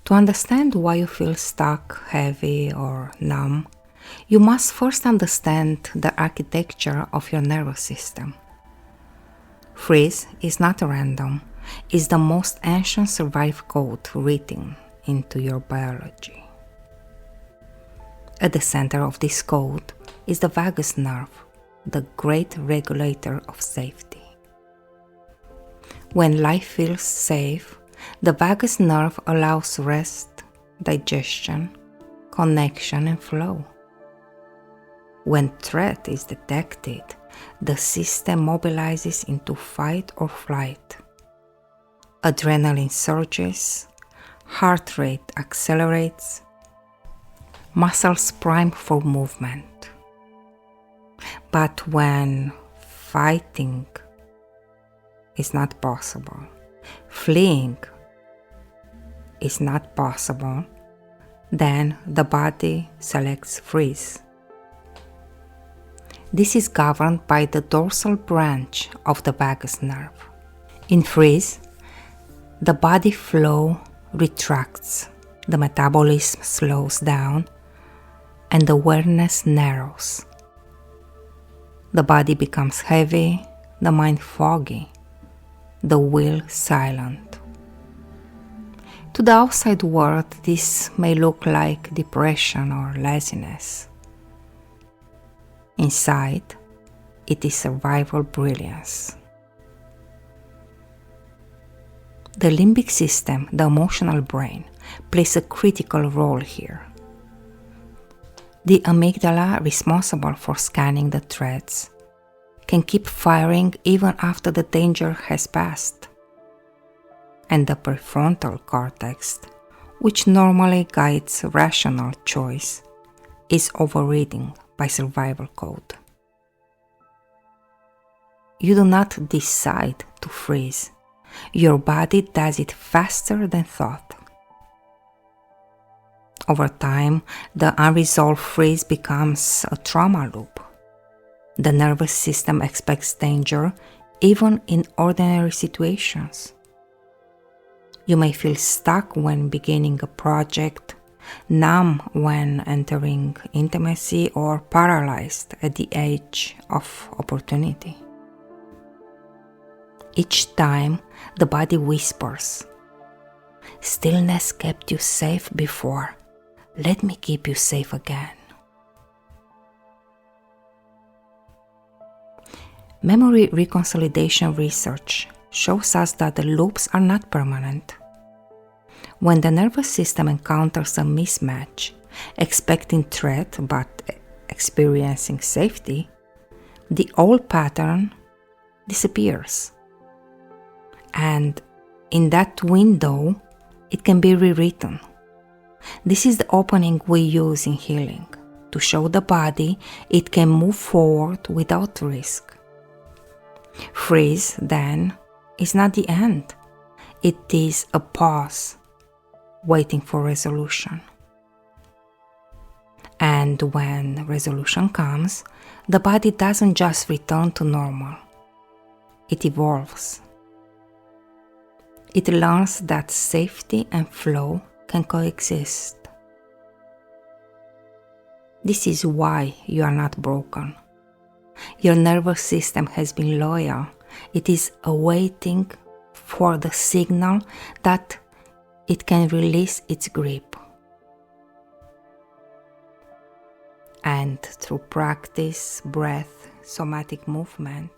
To understand why you feel stuck, heavy, or numb, you must first understand the architecture of your nervous system. Freeze is not random, it's the most ancient survival code written into your biology. At the center of this code is the vagus nerve, the great regulator of safety. When life feels safe, the vagus nerve allows rest, digestion, connection, and flow. When threat is detected, the system mobilizes into fight or flight. Adrenaline surges, heart rate accelerates, muscles prime for movement. But when fighting is not possible, fleeing is not possible, then the body selects freeze. This is governed by the dorsal branch of the vagus nerve. In freeze, the body flow retracts, the metabolism slows down, and awareness narrows. The body becomes heavy, the mind foggy, the will silent. To the outside world, this may look like depression or laziness. Inside, it is survival brilliance. The limbic system, the emotional brain, plays a critical role here. The amygdala, responsible for scanning the threats, can keep firing even after the danger has passed. And the prefrontal cortex, which normally guides rational choice, is overridden by survival code. You do not decide to freeze. Your body does it faster than thought. Over time, the unresolved freeze becomes a trauma loop. The nervous system expects danger even in ordinary situations. You may feel stuck when beginning a project, numb when entering intimacy, or paralyzed at the edge of opportunity. Each time, the body whispers, "Stillness kept you safe before. Let me keep you safe again." Memory reconsolidation research shows us that the loops are not permanent. When the nervous system encounters a mismatch, expecting threat but experiencing safety, the old pattern disappears. And in that window, it can be rewritten. This is the opening we use in healing, to show the body it can move forward without risk. Freeze, then, is not the end. It is a pause, waiting for resolution. And when resolution comes, the body doesn't just return to normal. It evolves. It learns that safety and flow can coexist. This is why you are not broken. Your nervous system has been loyal. It is awaiting for the signal that it can release its grip. And through practice, breath, somatic movement,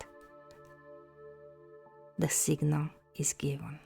the signal is given.